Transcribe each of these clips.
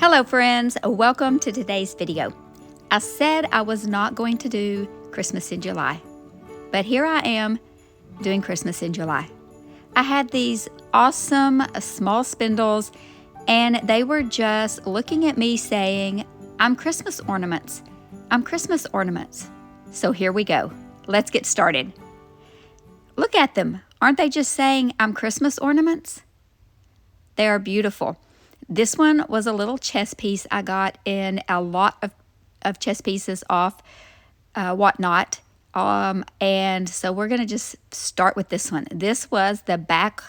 Hello friends, welcome to today's video. I said I was not going to do Christmas in July, but here I am doing Christmas in July. I had these awesome small spindles and they were just looking at me saying, I'm Christmas ornaments. I'm Christmas ornaments. So here we go. Let's get started. Look at them. Aren't they just saying, I'm Christmas ornaments? They are beautiful. This one was a little chess piece I got in a lot of chess pieces off Whatnot. And so we're going to just start with this one. This was the back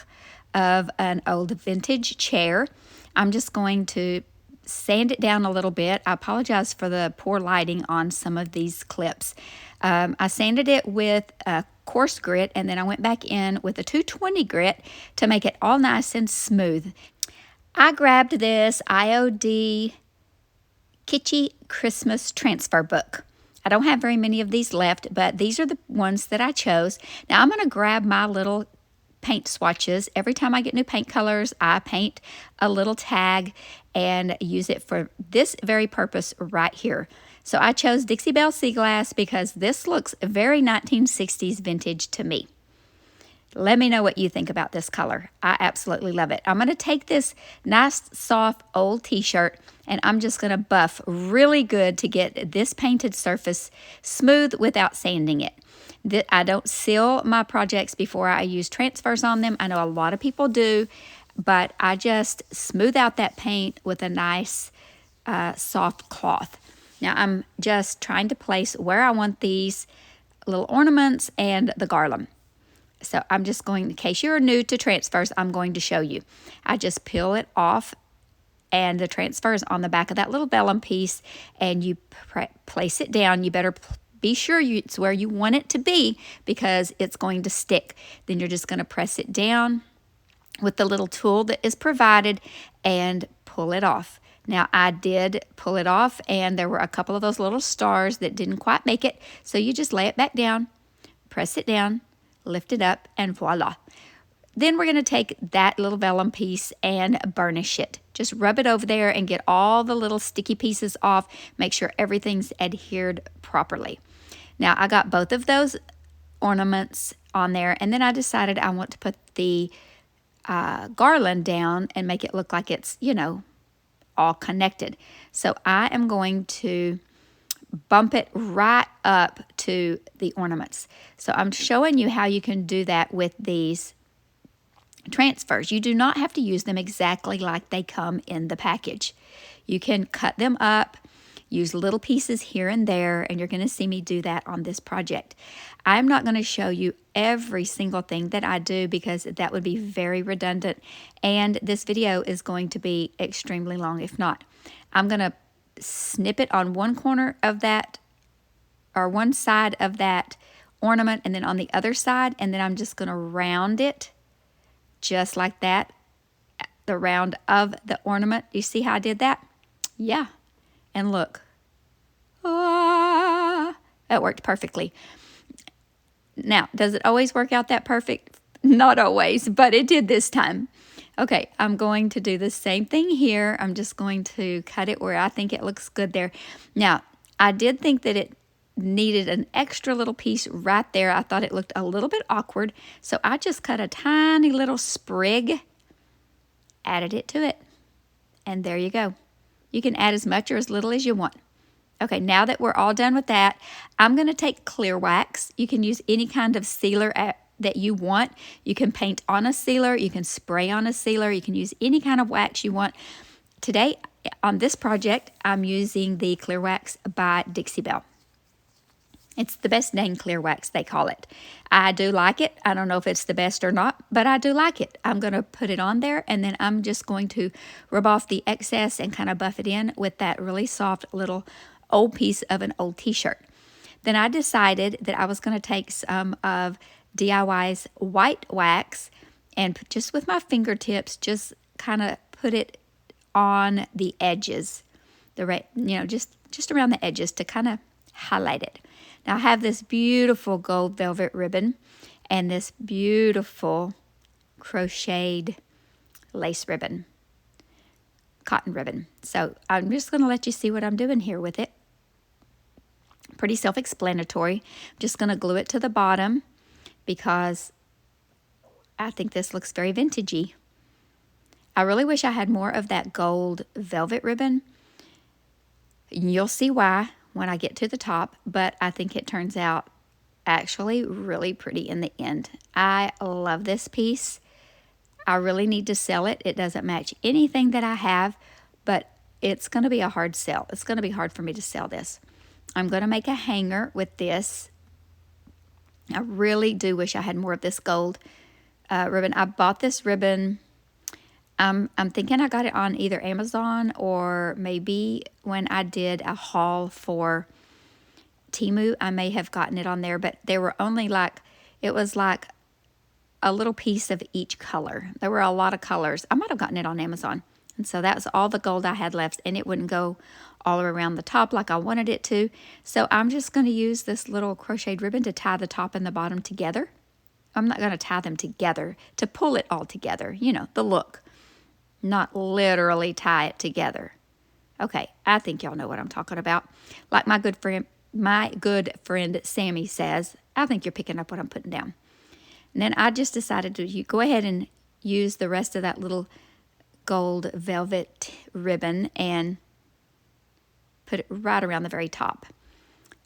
of an old vintage chair. I'm just going to sand it down a little bit. I apologize for the poor lighting on some of these clips. I sanded it with a coarse grit, and then I went back in with a 220 grit to make it all nice and smooth. I grabbed this IOD Kitschy Christmas transfer book. I don't have very many of these left, but these are the ones that I chose. Now I'm going to grab my little paint swatches. Every time I get new paint colors, I paint a little tag and use it for this very purpose right here. So I chose Dixie Belle Sea Glass because this looks very 1960s vintage to me. Let me know what you think about this color. I absolutely love it. I'm going to take this nice, soft, old t-shirt, and I'm just going to buff really good to get this painted surface smooth without sanding it. I don't seal my projects before I use transfers on them. I know a lot of people do, but I just smooth out that paint with a nice, soft cloth. Now, I'm just trying to place where I want these little ornaments and the garland. So I'm just going, in case you're new to transfers, I'm going to show you. I just peel it off, and the transfer is on the back of that little vellum piece, and you place it down. You better be sure it's where you want it to be because it's going to stick. Then you're just going to press it down with the little tool that is provided and pull it off. Now, I did pull it off, and there were a couple of those little stars that didn't quite make it. So you just lay it back down, press it down, lift it up, and voila. Then we're going to take that little vellum piece and burnish it. Just rub it over there and get all the little sticky pieces off. Make sure everything's adhered properly. Now, I got both of those ornaments on there, and then I decided I want to put the garland down and make it look like it's, you know, all connected. So I am going to bump it right up to the ornaments. So I'm showing you how you can do that with these transfers. You do not have to use them exactly like they come in the package. You can cut them up, use little pieces here and there, and you're going to see me do that on this project. I'm not going to show you every single thing that I do because that would be very redundant, and this video is going to be extremely long if not. I'm going to snip it on one corner of that, or one side of that ornament, and then on the other side, and then I'm just going to round it just like that, the round of the ornament. You see how I did that? Yeah. And look. Ah, that worked perfectly. Now, does it always work out that perfect? Not always, but it did this time. Okay, I'm going to do the same thing here. I'm just going to cut it where I think it looks good there. Now, I did think that it needed an extra little piece right there. I thought it looked a little bit awkward, so I just cut a tiny little sprig, added it to it, and there you go. You can add as much or as little as you want. Okay, now that we're all done with that, I'm going to take clear wax. You can use any kind of sealer that you want. You can paint on a sealer, you can spray on a sealer, you can use any kind of wax you want. Today, on this project, I'm using the clear wax by Dixie Belle. It's the best dang clear wax, they call it. I do like it. I don't know if it's the best or not, but I do like it. I'm going to put it on there, and then I'm just going to rub off the excess and kind of buff it in with that really soft little old piece of an old t-shirt. Then I decided that I was going to take some of DIY's white wax and just with my fingertips, just kind of put it on the edges, just around the edges to kind of highlight it. Now I have this beautiful gold velvet ribbon and this beautiful crocheted lace ribbon. cotton ribbon. So I'm just going to let you see what I'm doing here with it. Pretty self-explanatory. I'm just going to glue it to the bottom because I think this looks very vintagey. I really wish I had more of that gold velvet ribbon. You'll see why when I get to the top, but I think it turns out actually really pretty in the end. I love this piece. I really need to sell it. It doesn't match anything that I have, but it's going to be a hard sell. It's going to be hard for me to sell this. I'm going to make a hanger with this. I really do wish I had more of this gold ribbon. I bought this ribbon. I'm thinking I got it on either Amazon or maybe when I did a haul for Temu, I may have gotten it on there, but there were only it was like a little piece of each color. There were a lot of colors. I might have gotten it on Amazon. And so that's all the gold I had left, and it wouldn't go all around the top like I wanted it to. So I'm just going to use this little crocheted ribbon to tie the top and the bottom together. I'm not going to tie them together, to pull it all together, you know, the look. Not literally tie it together. Okay, I think y'all know what I'm talking about. Like my good friend Sammy says, I think you're picking up what I'm putting down. And then I just decided to go ahead and use the rest of that little gold velvet ribbon and put it right around the very top.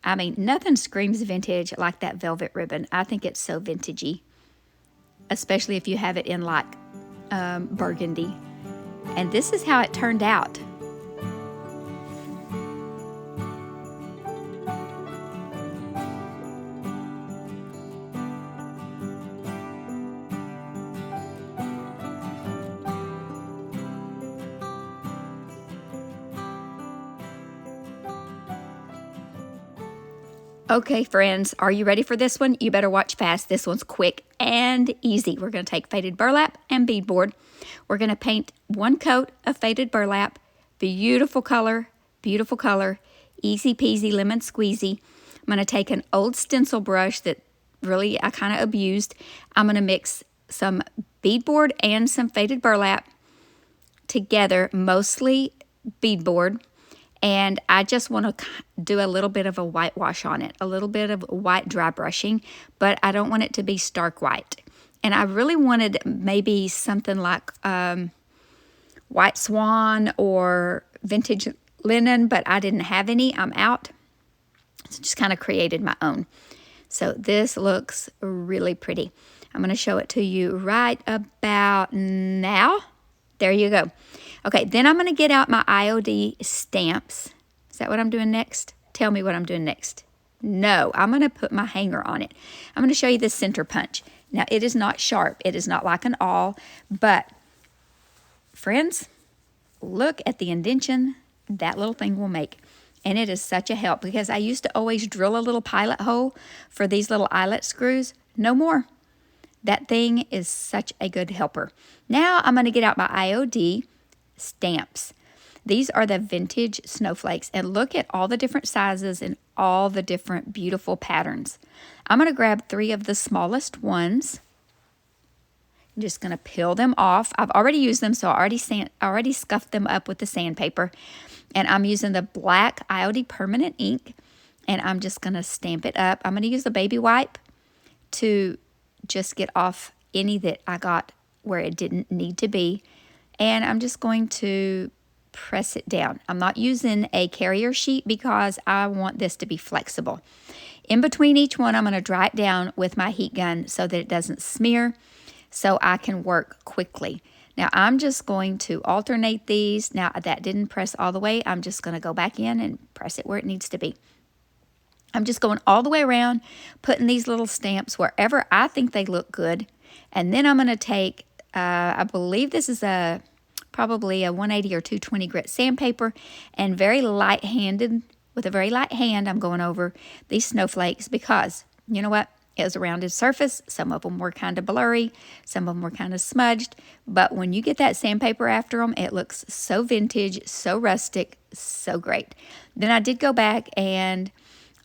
I mean, nothing screams vintage like that velvet ribbon. I think it's so vintagey, especially if you have it in like burgundy. And this is how it turned out. Okay, friends, are you ready for this one? You better watch fast. This one's quick and easy. We're going to take faded burlap and beadboard. We're going to paint one coat of faded burlap. Beautiful color, easy peasy, lemon squeezy. I'm going to take an old stencil brush that really I kind of abused. I'm going to mix some beadboard and some faded burlap together, mostly beadboard. And I just want to do a little bit of a whitewash on it, a little bit of white dry brushing, but I don't want it to be stark white. And I really wanted maybe something like white swan or vintage linen, but I didn't have any. I'm out. So just kind of created my own. So this looks really pretty. I'm going to show it to you right about now. There you go. Okay, then I'm going to get out my IOD stamps. Is that what I'm doing next? Tell me what I'm doing next. No, I'm going to put my hanger on it. I'm going to show you the center punch. Now, it is not sharp. It is not like an awl, but friends, look at the indentation that little thing will make. And it is such a help because I used to always drill a little pilot hole for these little eyelet screws. No more. That thing is such a good helper. Now I'm going to get out my IOD stamps. These are the vintage snowflakes, and look at all the different sizes and all the different beautiful patterns. I'm going to grab 3 of the smallest ones. I'm just going to peel them off. I've already used them, so I already scuffed them up with the sandpaper. And I'm using the black IOD permanent ink, and I'm just going to stamp it up. I'm going to use the baby wipe to just get off any that I got where it didn't need to be. And I'm just going to press it down. I'm not using a carrier sheet because I want this to be flexible. In between each one, I'm going to dry it down with my heat gun so that it doesn't smear, so I can work quickly. Now, I'm just going to alternate these. Now, that didn't press all the way. I'm just going to go back in and press it where it needs to be. I'm just going all the way around, putting these little stamps wherever I think they look good. And then I'm going to take, I believe this is probably a 180 or 220 grit sandpaper, and very light-handed, with a very light hand, I'm going over these snowflakes because, you know what? It was a rounded surface. Some of them were kind of blurry. Some of them were kind of smudged. But when you get that sandpaper after them, it looks so vintage, so rustic, so great. Then I did go back and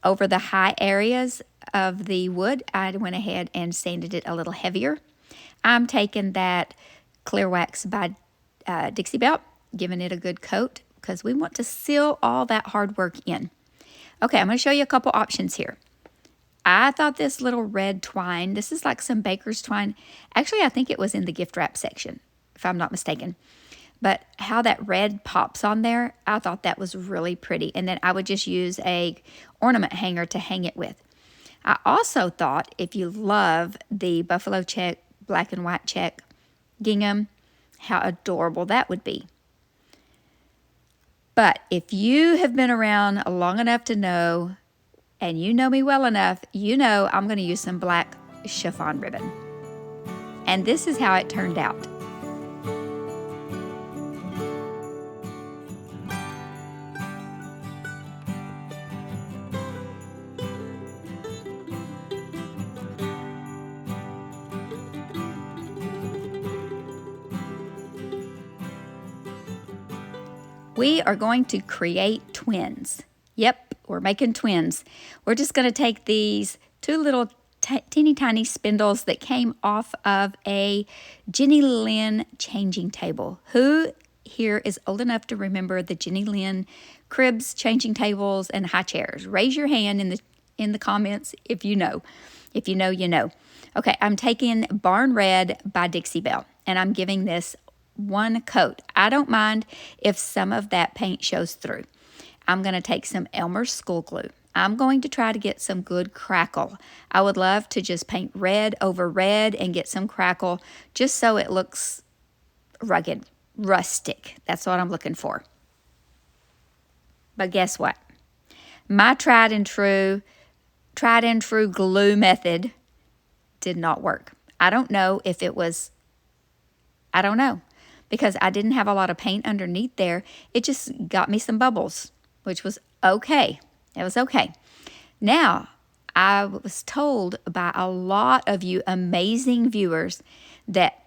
over the high areas of the wood, I went ahead and sanded it a little heavier. I'm taking that clear wax by Dixie Belt, giving it a good coat because we want to seal all that hard work in. Okay, I'm going to show you a couple options here. I thought this little red twine, this is like some baker's twine. Actually, I think it was in the gift wrap section, if I'm not mistaken. But how that red pops on there, I thought that was really pretty. And then I would just use a ornament hanger to hang it with. I also thought if you love the buffalo check, black and white check gingham, how adorable that would be. But if you have been around long enough to know, and you know me well enough, you know I'm going to use some black chiffon ribbon. And this is how it turned out. We are going to create twins. Yep, we're making twins. We're just going to take these two little teeny tiny spindles that came off of a Jenny Lynn changing table. Who here is old enough to remember the Jenny Lynn cribs, changing tables, and high chairs? Raise your hand in the comments if you know. If you know, you know. Okay, I'm taking Barn Red by Dixie Belle, and I'm giving this one coat. I don't mind if some of that paint shows through. I'm going to take some Elmer's school glue. I'm going to try to get some good crackle. I would love to just paint red over red and get some crackle just so it looks rugged, rustic. That's what I'm looking for. But guess what? My tried and true glue method did not work. I don't know, because I didn't have a lot of paint underneath there. It just got me some bubbles, which was okay. It was okay. Now, I was told by a lot of you amazing viewers that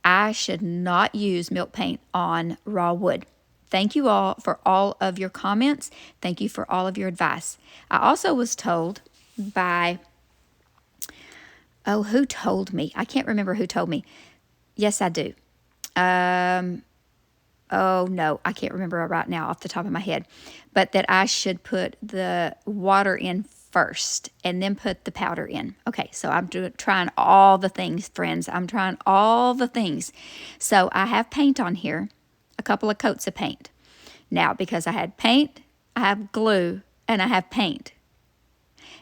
I should not use milk paint on raw wood. Thank you all for all of your comments. Thank you for all of your advice. I also was told by, who told me? I can't remember who told me. Yes, I do. Oh no, I can't remember right now off the top of my head, but that I should put the water in first and then put the powder in. Okay, so I'm trying all the things, friends. I'm trying all the things. So I have paint on here, a couple of coats of paint. Now, because I had paint, I have glue, and I have paint.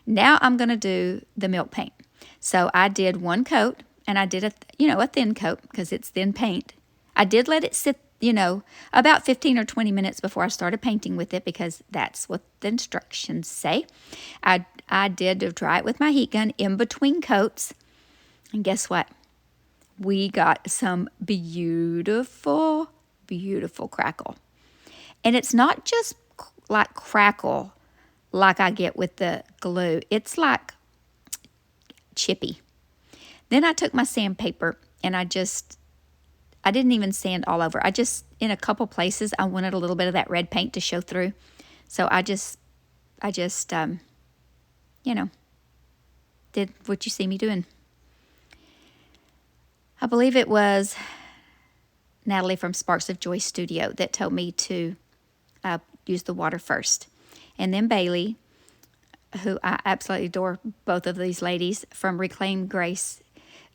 Now I'm going to do the milk paint. So I did one coat, and I did a thin coat because it's thin paint. I did let it sit, about 15 or 20 minutes before I started painting with it because that's what the instructions say. I did try it with my heat gun in between coats. And guess what? We got some beautiful, beautiful crackle. And it's not just like crackle like I get with the glue. It's like chippy. Then I took my sandpaper and I didn't even sand all over. In a couple places, I wanted a little bit of that red paint to show through. So I just did what you see me doing. I believe it was Natalie from Sparks of Joy Studio that told me to use the water first. And then Bailey, who I absolutely adore, both of these ladies from Reclaim Grace,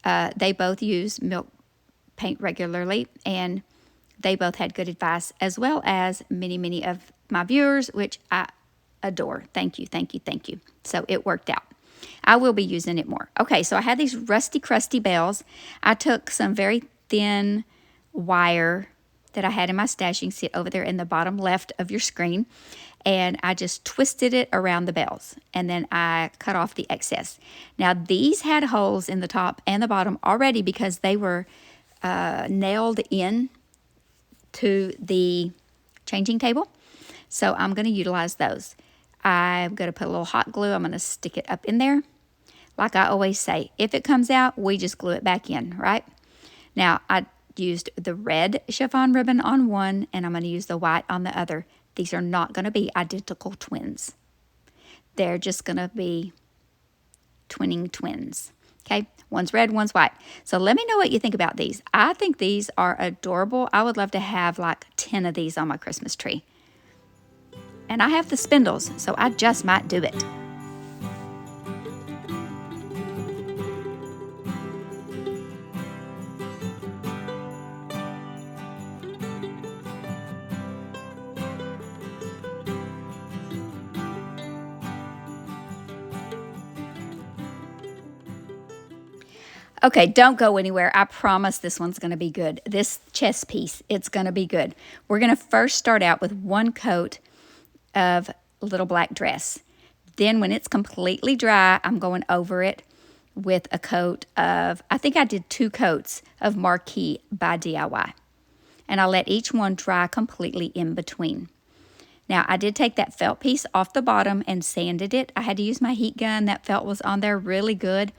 they both use milk paint regularly, and they both had good advice, as well as many, many of my viewers, which I adore. Thank you, thank you, thank you. So it worked out. I will be using it more. Okay, so I had these rusty, crusty bells. I took some very thin wire that I had in my stash. You can see it over there in the bottom left of your screen. And I just twisted it around the bells. And then I cut off the excess. Now, these had holes in the top and the bottom already because they were nailed in to the changing table. So I'm going to utilize those. I'm going to put a little hot glue. I'm going to stick it up in there. Like I always say, if it comes out, we just glue it back in, right? Now, I used the red chiffon ribbon on one, and I'm going to use the white on the other. These are not going to be identical twins. They're just going to be twinning twins. Okay, one's red, one's white. So let me know what you think about these. I think these are adorable. I would love to have like 10 of these on my Christmas tree. And I have the spindles, so I just might do it. Okay, don't go anywhere. I promise this one's going to be good. This chest piece, it's going to be good. We're going to first start out with one coat of little black dress. Then when it's completely dry, I'm going over it with a coat of, I think I did 2 coats of Marquee by DIY. And I'll let each one dry completely in between. Now, I did take that felt piece off the bottom and sanded it. I had to use my heat gun. That felt was on there really good.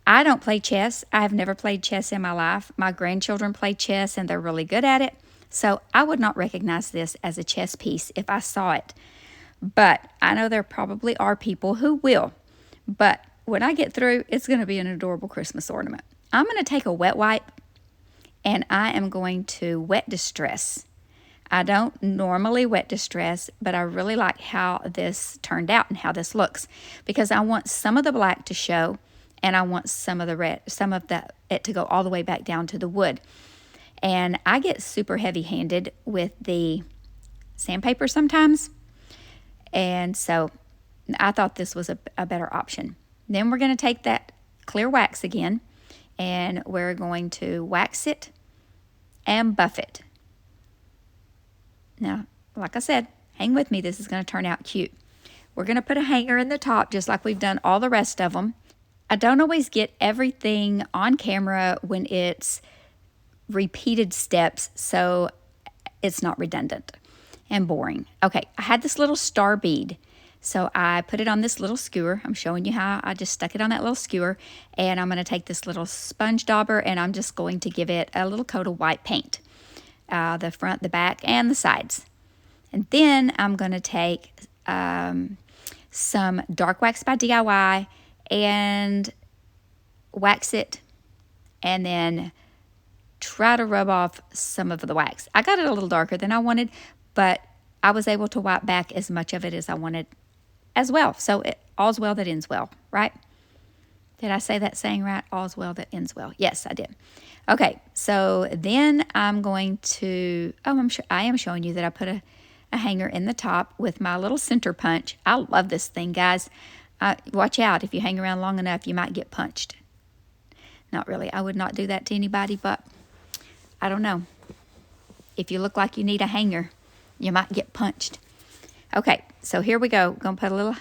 I don't play chess. I have never played chess in my life. My grandchildren play chess and they're really good at it. So I would not recognize this as a chess piece if I saw it. But I know there probably are people who will. But when I get through, it's going to be an adorable Christmas ornament. I'm going to take a wet wipe and I am going to wet distress. I don't normally wet distress, but I really like how this turned out and how this looks because I want some of the black to show and I want some of the red, it to go all the way back down to the wood. And I get super heavy-handed with the sandpaper sometimes. And so I thought this was a better option. Then we're going to take that clear wax again, and we're going to wax it and buff it. Now, like I said, hang with me. This is going to turn out cute. We're going to put a hanger in the top just like we've done all the rest of them. I don't always get everything on camera when it's repeated steps, so it's not redundant and boring. Okay, I had this little star bead, so I put it on this little skewer. I'm showing you how I just stuck it on that little skewer, and I'm going to take this little sponge dauber, and I'm just going to give it a little coat of white paint, the front, the back, and the sides. And then I'm going to take some dark wax by DIY and wax it, and then try to rub off some of the wax. I got it a little darker than I wanted, but I was able to wipe back as much of it as I wanted as well. So all's well that ends well, right? Did I say that saying right? All's well that ends well. Yes, I did. Okay, so then I'm going to, I am showing you that I put a hanger in the top with my little center punch. I love this thing, guys. Watch out. If you hang around long enough, you might get punched. Not really. I would not do that to anybody, but I don't know. If you look like you need a hanger, you might get punched. Okay, so here we go. Going to put a little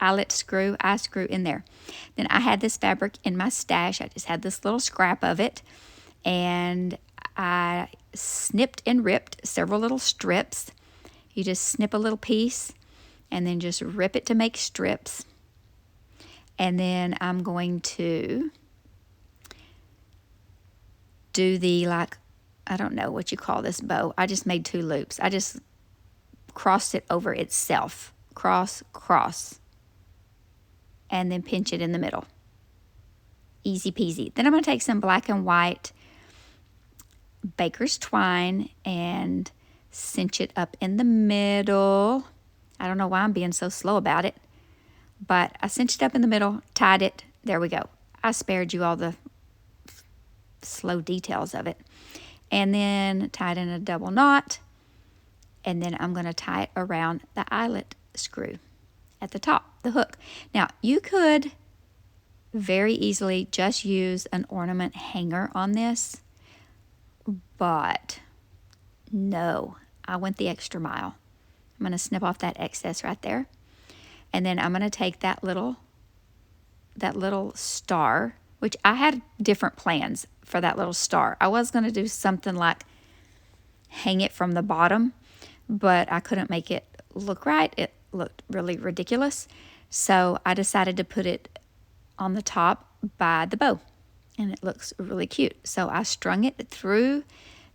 eye screw in there. Then I had this fabric in my stash. I just had this little scrap of it, and I snipped and ripped several little strips. You just snip a little piece and then just rip it to make strips. And then I'm going to do the, like, I don't know what you call this bow. I just made 2 loops. I just crossed it over itself. Cross, cross. And then pinch it in the middle. Easy peasy. Then I'm going to take some black and white baker's twine and cinch it up in the middle. I don't know why I'm being so slow about it, but I cinched it up in the middle, tied it. There we go. I spared you all the slow details of it. And then tied in a double knot, and then I'm going to tie it around the eyelet screw at the top, the hook. Now, you could very easily just use an ornament hanger on this, but no, I went the extra mile. I'm going to snip off that excess right there. And then I'm going to take that little star, which I had different plans for that little star. I was going to do something like hang it from the bottom, but I couldn't make it look right. It looked really ridiculous. So I decided to put it on the top by the bow, and it looks really cute. So I strung it through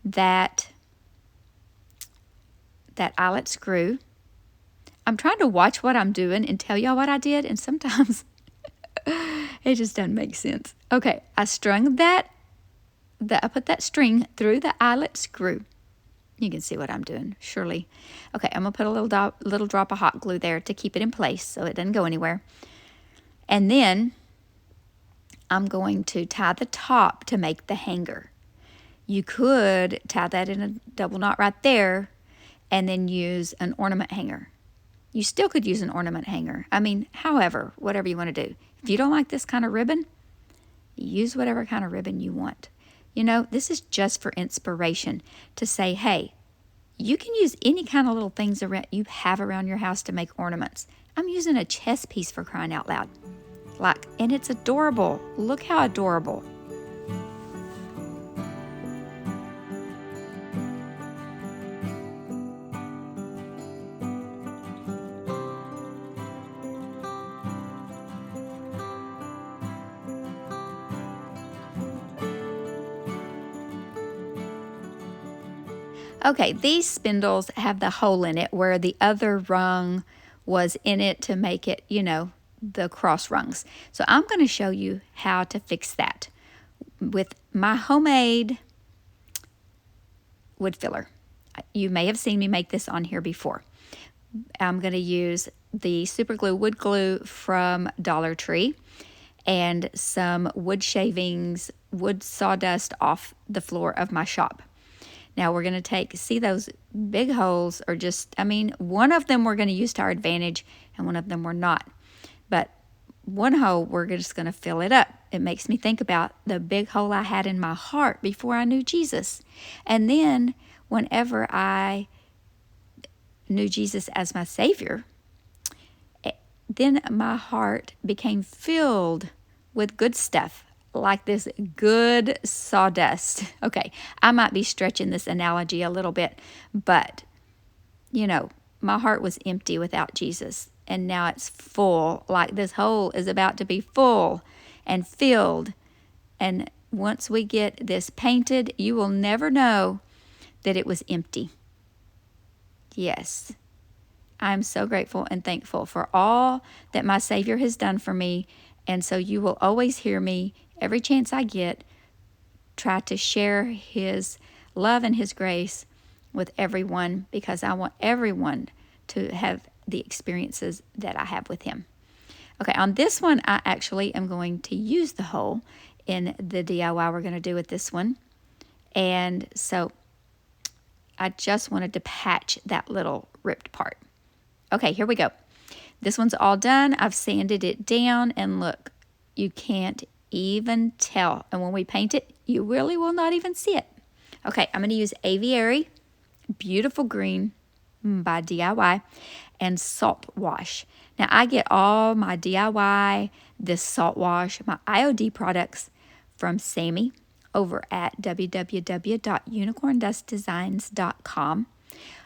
that eyelet screw. I'm trying to watch what I'm doing and tell y'all what I did, and sometimes It just doesn't make sense. Okay, I strung that, I put that string through the eyelet screw. You can see what I'm doing, surely. Okay, I'm going to put a little drop of hot glue there to keep it in place so it doesn't go anywhere. And then I'm going to tie the top to make the hanger. You could tie that in a double knot right there and then use an ornament hanger. You still could use an ornament hanger. I mean, however, whatever you want to do. If you don't like this kind of ribbon, use whatever kind of ribbon you want. You know, this is just for inspiration to say, hey, you can use any kind of little things around you have around your house to make ornaments. I'm using a chess piece, for crying out loud. And it's adorable. Look how adorable. Okay, these spindles have the hole in it where the other rung was in it to make it, you know, the cross rungs. So I'm going to show you how to fix that with my homemade wood filler. You may have seen me make this on here before. I'm going to use the super glue wood glue from Dollar Tree and some wood shavings, wood sawdust off the floor of my shop. Now we're going to see those big holes are just, I mean, one of them we're going to use to our advantage and one of them we're not. But one hole, we're just going to fill it up. It makes me think about the big hole I had in my heart before I knew Jesus. And then whenever I knew Jesus as my Savior, then my heart became filled with good stuff. Like this good sawdust. Okay, I might be stretching this analogy a little bit, but, you know, my heart was empty without Jesus, and now it's full, like this hole is about to be full and filled. And once we get this painted, you will never know that it was empty. Yes, I'm so grateful and thankful for all that my Savior has done for me, and so you will always hear me every chance I get, try to share His love and His grace with everyone because I want everyone to have the experiences that I have with Him. Okay, on this one, I actually am going to use the hole in the DIY we're going to do with this one. And so I just wanted to patch that little ripped part. Okay, here we go. This one's all done. I've sanded it down, and look, you can't even tell. And when we paint it, you really will not even see it. Okay, I'm going to use Aviary, Beautiful Green by DIY, and Saltwash. Now, I get all my DIY, this Saltwash, my IOD products from Sammy over at www.unicorndustdesigns.com.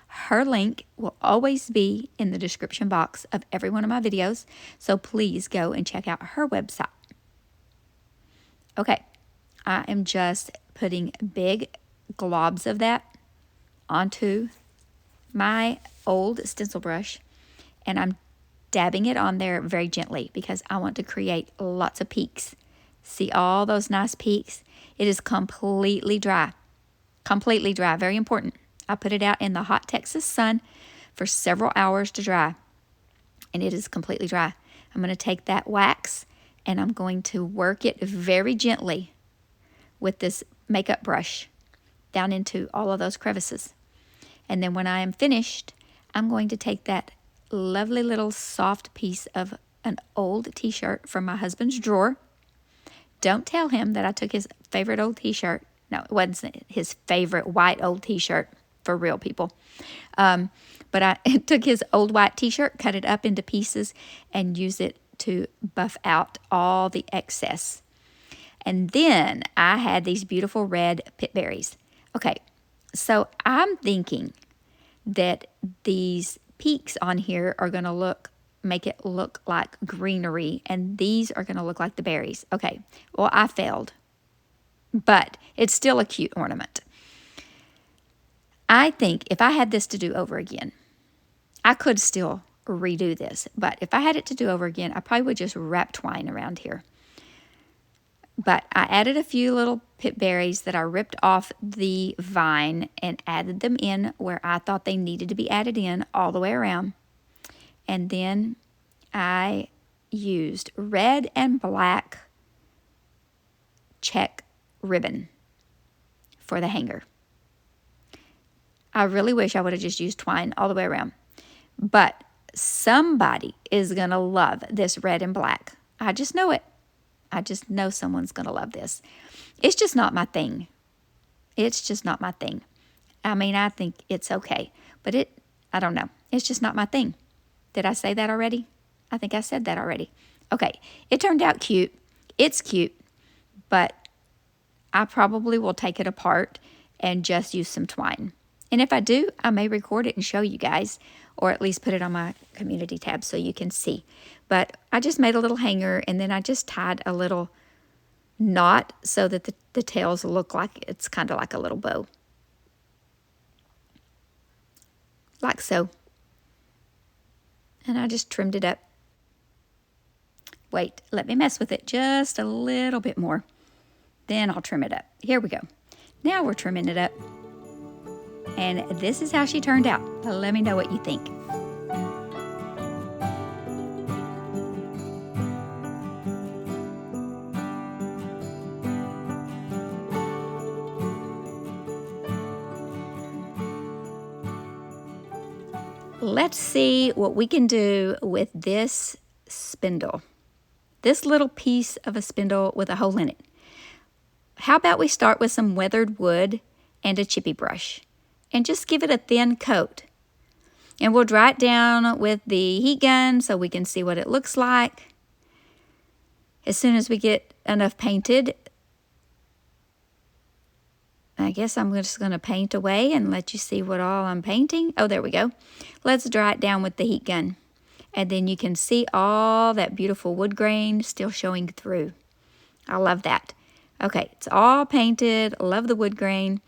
Her link will always be in the description box of every one of my videos, so please go and check out her website. Okay, I am just putting big globs of that onto my old stencil brush, and I'm dabbing it on there very gently because I want to create lots of peaks. See all those nice peaks? It is completely dry. Completely dry, very important. I put it out in the hot Texas sun for several hours to dry, and it is completely dry. I'm going to take that wax and I'm going to work it very gently with this makeup brush down into all of those crevices. And then when I am finished, I'm going to take that lovely little soft piece of an old t-shirt from my husband's drawer. Don't tell him that I took his favorite old t-shirt. No, it wasn't his favorite white old t-shirt, for real people. But I took his old white t-shirt, cut it up into pieces, and used it to buff out all the excess. And then I had these beautiful red pit berries. Okay, so I'm thinking that these peaks on here are going to make it look like greenery, and these are going to look like the berries. Okay, well, I failed, but it's still a cute ornament. I think if I had this to do over again, I could still redo this, but if I had it to do over again, I probably would just wrap twine around here But I added a few little pip berries that I ripped off the vine and added them in where I thought they needed to be added in all the way around. And then I used red and black check ribbon for the hanger. I really wish I would have just used twine all the way around. But somebody is going to love this red and black. I just know it. I just know someone's going to love this. It's just not my thing. It's just not my thing. I mean, I think it's okay. But I don't know. It's just not my thing. Did I say that already? I think I said that already. Okay. It turned out cute. It's cute. But I probably will take it apart and just use some twine. And if I do, I may record it and show you guys, or at least put it on my community tab so you can see. But I just made a little hanger, and then I just tied a little knot so that the tails look like it's kind of like a little bow. Like so. And I just trimmed it up. Wait, let me mess with it just a little bit more. Then I'll trim it up. Here we go. Now we're trimming it up. And this is how she turned out. Let me know what you think. Let's see what we can do with this spindle. This little piece of a spindle with a hole in it. How about we start with some weathered wood and a chippy brush and just give it a thin coat. And we'll dry it down with the heat gun so we can see what it looks like. As soon as we get enough painted, I guess I'm just going to paint away and let you see what all I'm painting. Oh, there we go. Let's dry it down with the heat gun. And then you can see all that beautiful wood grain still showing through. I love that. Okay, it's all painted. Love the wood grain.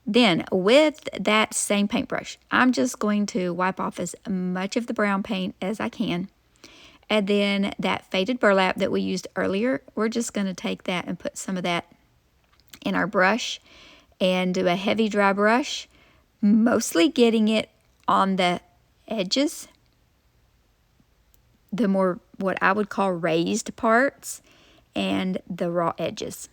Then with that same paintbrush, I'm just going to wipe off as much of the brown paint as I can. And then that faded burlap that we used earlier, we're just going to take that and put some of that in our brush and do a heavy dry brush, mostly getting it on the edges, the more what I would call raised parts, and the raw edges.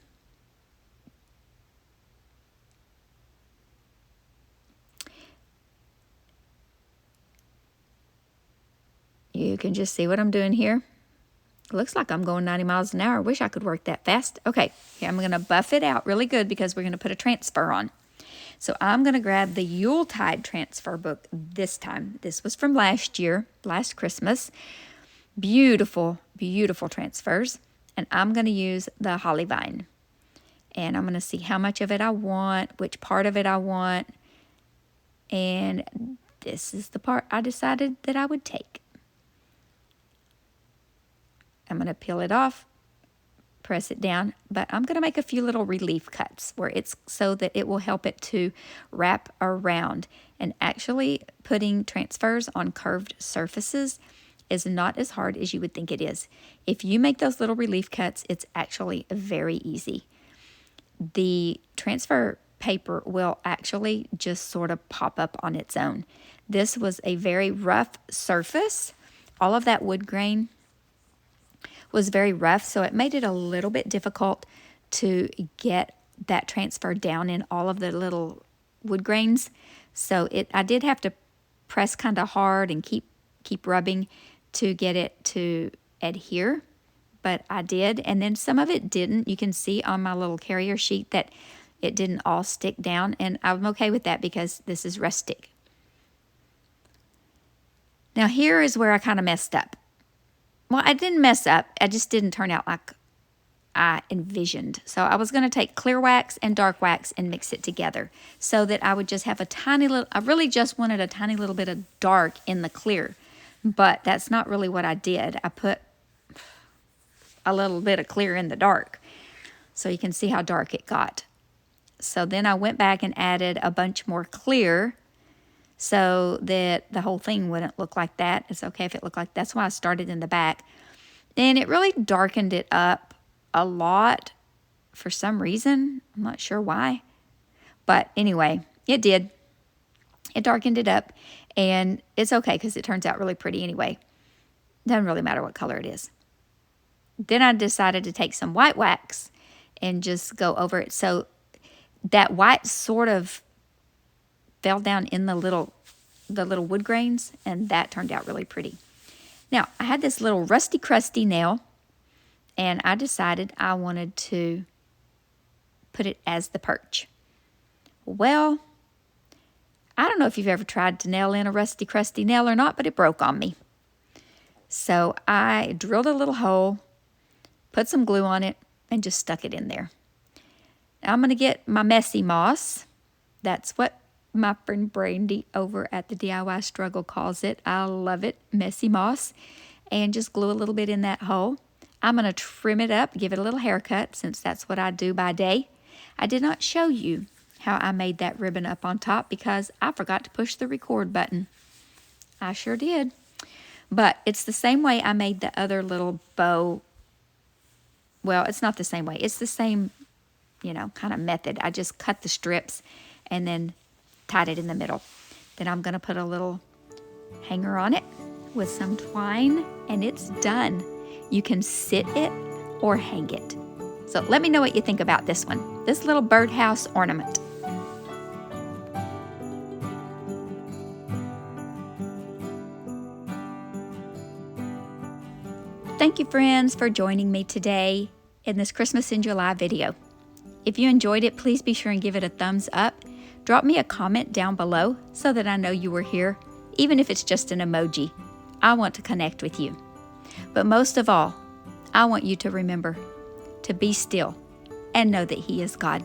You can just see what I'm doing here. It looks like I'm going 90 miles an hour. I wish I could work that fast. Okay, here I'm going to buff it out really good because we're going to put a transfer on. So I'm going to grab the Yuletide transfer book this time. This was from last year, last Christmas. Beautiful, beautiful transfers. And I'm going to use the holly vine. And I'm going to see how much of it I want, which part of it I want. And this is the part I decided that I would take. I'm going to peel it off, press it down, but I'm going to make a few little relief cuts where it's so that it will help it to wrap around. And actually putting transfers on curved surfaces is not as hard as you would think it is. If you make those little relief cuts, it's actually very easy. The transfer paper will actually just sort of pop up on its own. This was a very rough surface. All of that wood grain was very rough, so it made it a little bit difficult to get that transfer down in all of the little wood grains. So I did have to press kind of hard and keep rubbing to get it to adhere, but I did. And then some of it didn't. You can see on my little carrier sheet that it didn't all stick down, and I'm okay with that because this is Rustic. Now here is where I kind of messed up. Well, I didn't mess up. I just didn't turn out like I envisioned. So I was going to take clear wax and dark wax and mix it together so that I would just have a tiny little, I really just wanted a tiny little bit of dark in the clear. But that's not really what I did. I put a little bit of clear in the dark. So you can see how dark it got. So then I went back and added a bunch more clear so that the whole thing wouldn't look like that. It's okay if it looked like that's why I started in the back. And it really darkened it up a lot for some reason. I'm not sure why. But anyway, it did. It darkened it up, and it's okay because it turns out really pretty anyway. Doesn't really matter what color it is. Then I decided to take some white wax and just go over it. So that white sort of fell down in the little wood grains, and that turned out really pretty. Now, I had this little rusty crusty nail, and I decided I wanted to put it as the perch. Well, I don't know if you've ever tried to nail in a rusty crusty nail or not, but it broke on me. So I drilled a little hole, put some glue on it, and just stuck it in there. Now I'm going to get my messy moss. That's what my friend Brandy over at the DIY Struggle calls it. I love it, messy moss. And just glue a little bit in that hole. I'm going to trim it up, give it a little haircut, since that's what I do by day. I did not show you how I made that ribbon up on top because I forgot to push the record button. I sure did. But it's the same way I made the other little bow. Well, it's not the same way. It's the same, kind of method. I just cut the strips and then tied it in the middle. Then I'm going to put a little hanger on it with some twine, and it's done. You can sit it or hang it. So let me know what you think about this one, this little birdhouse ornament. Thank you, friends, for joining me today in this Christmas in July video. If you enjoyed it, please be sure and give it a thumbs up. Drop me a comment down below so that I know you were here, even if it's just an emoji. I want to connect with you. But most of all, I want you to remember to be still and know that He is God.